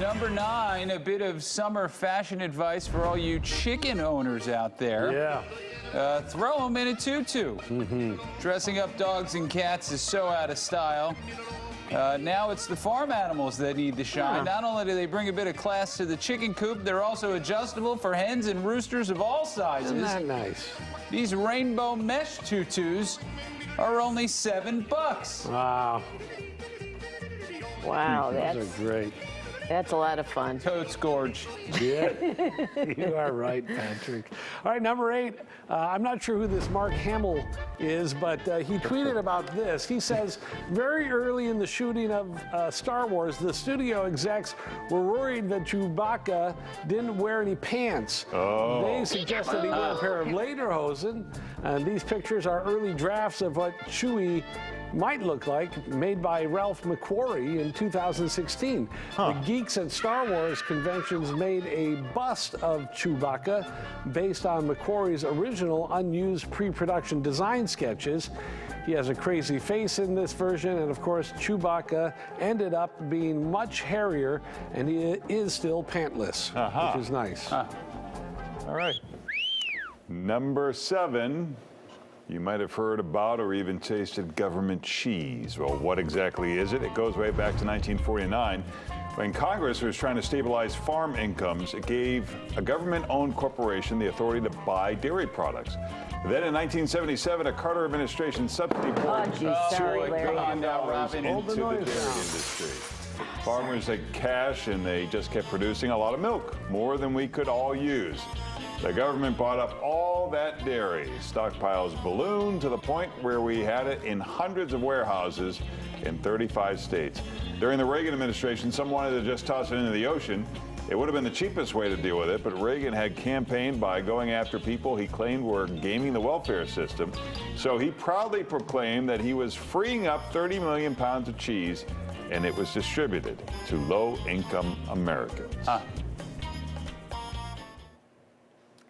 Number 9, a bit of summer fashion advice for all you chicken owners out there. Yeah. Throw them in a tutu. Dressing up dogs and cats is so out of style. Now it's the farm animals that need to shine. Not only do they bring a bit of class to the chicken coop, they're also adjustable for hens and roosters of all sizes. Isn't that nice? These rainbow mesh tutus are only $7. Wow. Wow, Those are great. that's a lot of fun. Totes gorge. Yeah, you are right, Patrick. All right, number 8. I'm not sure who this Mark Hamill is, but he tweeted about this. He says, very early in the shooting of Star Wars, the studio execs were worried that Chewbacca didn't wear any pants. They suggested he wear a pair of lederhosen. And these pictures are early drafts of what Chewie might look like, made by Ralph McQuarrie in 2016. The geeks at Star Wars conventions made a bust of Chewbacca based on McQuarrie's original unused pre-production design sketches. He has a crazy face in this version, and of course, Chewbacca ended up being much hairier, and he is still pantless, which is nice. All right. Number 7. You might have heard about or even tasted government cheese. Well, what exactly is it? It goes way back to 1949. When Congress was trying to stabilize farm incomes, it gave a government-owned corporation the authority to buy dairy products. Then in 1977, a Carter administration subsidy board Sorry, Larry. into the dairy industry. Farmers had cash and they just kept producing a lot of milk, more than we could all use. The government bought up all that dairy. Stockpiles ballooned to the point where we had it in hundreds of warehouses in 35 states. During the Reagan administration, some wanted to just toss it into the ocean. It would have been the cheapest way to deal with it, but Reagan had campaigned by going after people he claimed were gaming the welfare system. So he proudly proclaimed that he was freeing up 30 million pounds of cheese, and it was distributed to low-income Americans.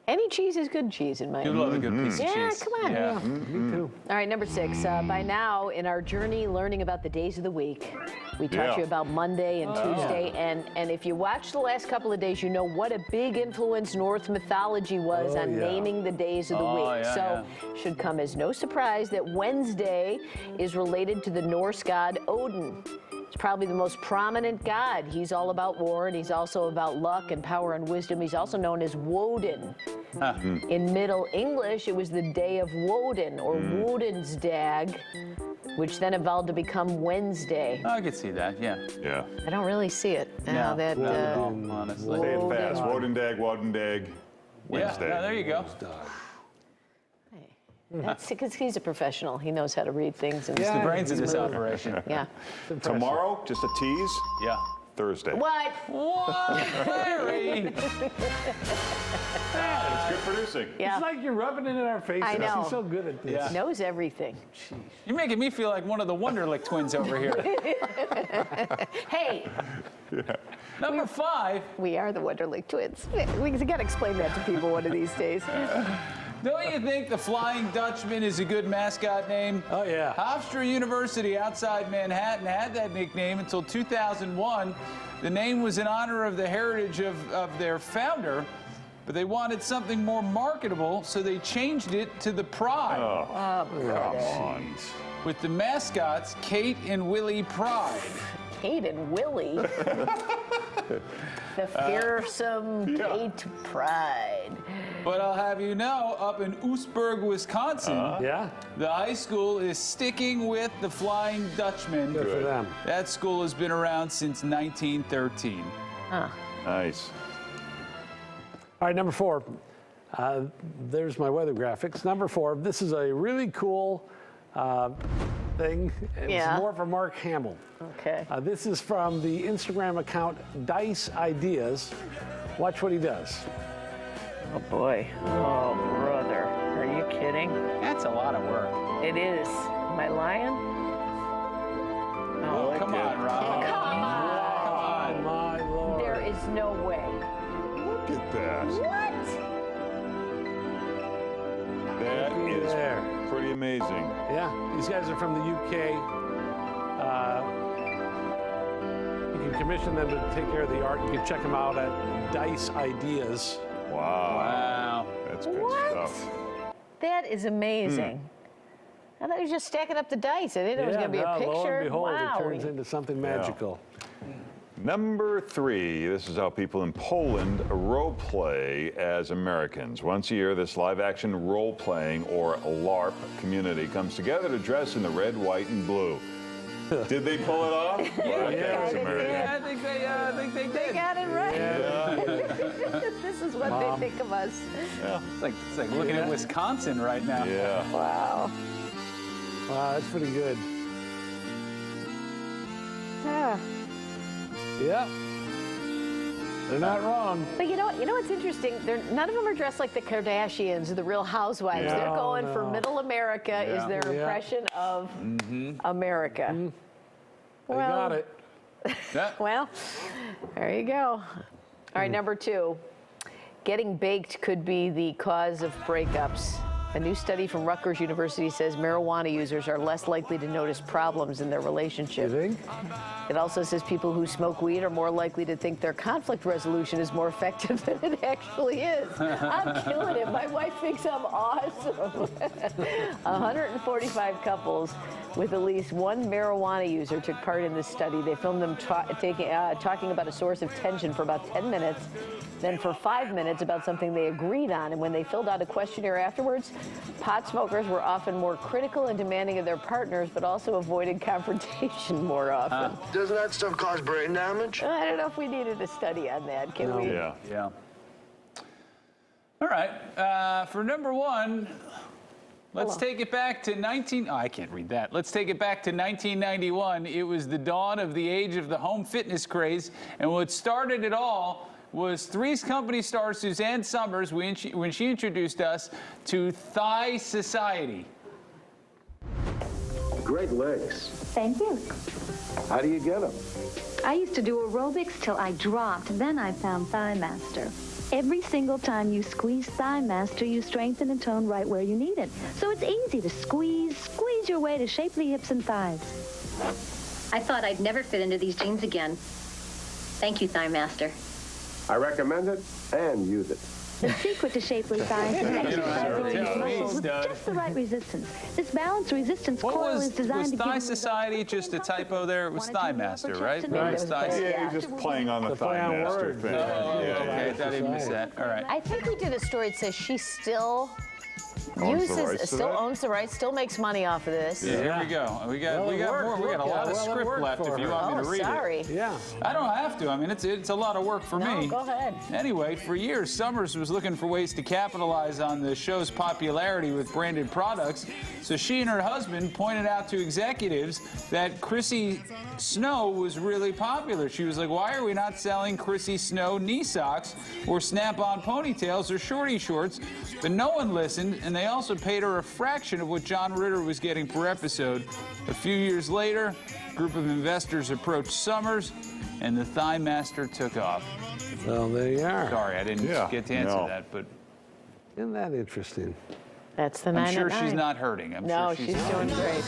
Any cheese is good cheese in my You opinion. love a good piece of cheese. Yeah, come on. Yeah. Me too. All right, number 6. By now, in our journey learning about the days of the week, we taught you about Monday and Tuesday. And if you watch the last couple of days, you know what a big influence Norse mythology was on naming the days of the week. So should come as no surprise that Wednesday is related to the Norse god Odin. He's probably the most prominent god. He's all about war, and he's also about luck and power and wisdom. He's also known as Woden. In Middle English, it was the day of Woden, or Wodensdag, which then evolved to become Wednesday. I could see that, yeah. Yeah. I don't really see it. No, That, honestly. Say it fast. Wodendag, Wodendag, Wednesday. Yeah, there you go. That's because he's a professional. He knows how to read things. And It's the brains of this operation. Yeah. Tomorrow, just a tease, Yeah. Thursday. What? What? Larry! It's good producing. Yeah. It's like you're rubbing it in our faces. I know. He's so good at this. He knows everything. You're making me feel like one of the Wonderlic twins over here. Hey, Number 5. we are the Wonderlic twins. We got to explain that to people one of these days. Don't you think the Flying Dutchman is a good mascot name? Oh, yeah. Hofstra University outside Manhattan had that nickname until 2001. The name was in honor of the heritage of their founder, but they wanted something more marketable, so they changed it to the Pride. Oh, Come on. With the mascots, Kate and Willie Pride. Kate and Willie. The fearsome Kate Pride. But I'll have you know, up in Oostburg, Wisconsin, Yeah? the high school is sticking with the Flying Dutchman. Good for them. That school has been around since 1913. Nice. All right, number 4. There's my weather graphics. Number 4, this is a really cool thing. It's more for Mark Hamill. Okay. This is from the Instagram account Dice Ideas. Watch what he does. Oh, boy. Oh, brother. Are you kidding? That's a lot of work. It is. Am I lying? Oh, come on, Rob. Come on. Oh, my Lord. There is no way. Look at that. What? That is There. pretty amazing. Yeah, these guys are from the UK. You can commissioned them to take care of the art. You can check them out at Dice Ideas. Wow. That's good stuff. That is amazing. I thought he was just stacking up the dice. I didn't know it was going to be a picture. Lo and behold, wow. it turns into something magical. Number 3, this is how people in Poland role play as Americans. Once a year, this live-action role-playing, or LARP, community comes together to dress in the red, white, and blue. Did they pull it off? Yeah, I think they did. They got it right. Yeah. This is what they think of us. Yeah. It's like looking at Wisconsin right now. Yeah. Wow. Wow, that's pretty good. Yeah. Yeah. They're not wrong. But you know what's interesting? None of them are dressed like the Kardashians or the Real Housewives. They're going for middle America is their impression of America. They got it. Well, there you go. All right, number 2. Getting baked could be the cause of breakups. A new study from Rutgers University says marijuana users are less likely to notice problems in their relationship. You think? It also says people who smoke weed are more likely to think their conflict resolution is more effective than it actually is. I'm killing it. My wife thinks I'm awesome. 145 couples with at least one marijuana user took part in this study. They filmed them talking about a source of tension for about 10 minutes, then for 5 minutes about something they agreed on. And when they filled out a questionnaire afterwards, pot smokers were often more critical and demanding of their partners, but also avoided confrontation more often. Doesn't that stuff cause brain damage? I don't know if we needed a study on that. Can we? Yeah. All right. For number 1, let's take it back to I can't read that. Let's take it back to 1991. It was the dawn of the age of the home fitness craze, and what started it all was Three's Company star Suzanne Summers when she introduced us to Thigh Society. Great legs. Thank you. How do you get them? I used to do aerobics till I dropped. Then I found Thighmaster. Every single time you squeeze Thighmaster, you strengthen and tone right where you need it. So it's easy to squeeze your way to shapely hips and thighs. I thought I'd never fit into these jeans again. Thank you, Thighmaster. I recommend it and use it. The secret to shapely thighs is exercising these muscles with just the right resistance. This balanced resistance coil is designed to give Thigh you Society just a typo there? It was Thighmaster, right? Right. It was Thigh Yeah, you're just playing on the play on Thighmaster words. thing. Okay, I thought I missed that. All right. I think we did a story that says she still Owns the rights to still that? ons the rights, still makes money off of this. Yeah, here we go. We got more. We got a lot of script left if you want me to read sorry. it. Yeah. I don't have to. I mean, it's a lot of work for me. Go ahead. Anyway, for years, Summers was looking for ways to capitalize on the show's popularity with branded products. So she and her husband pointed out to executives that Chrissy Snow was really popular. She was like, why are we not selling Chrissy Snow knee socks or snap-on ponytails or shorty shorts? But no one listened, and they also paid her a fraction of what John Ritter was getting per episode. A few years later, a group of investors approached Summers, and the Thighmaster took off. Well, there you are. Sorry, I didn't get to answer that, but Isn't that interesting? That's the I'm 9 sure at 9. she's not hurting. I'm No, sure she's doing great.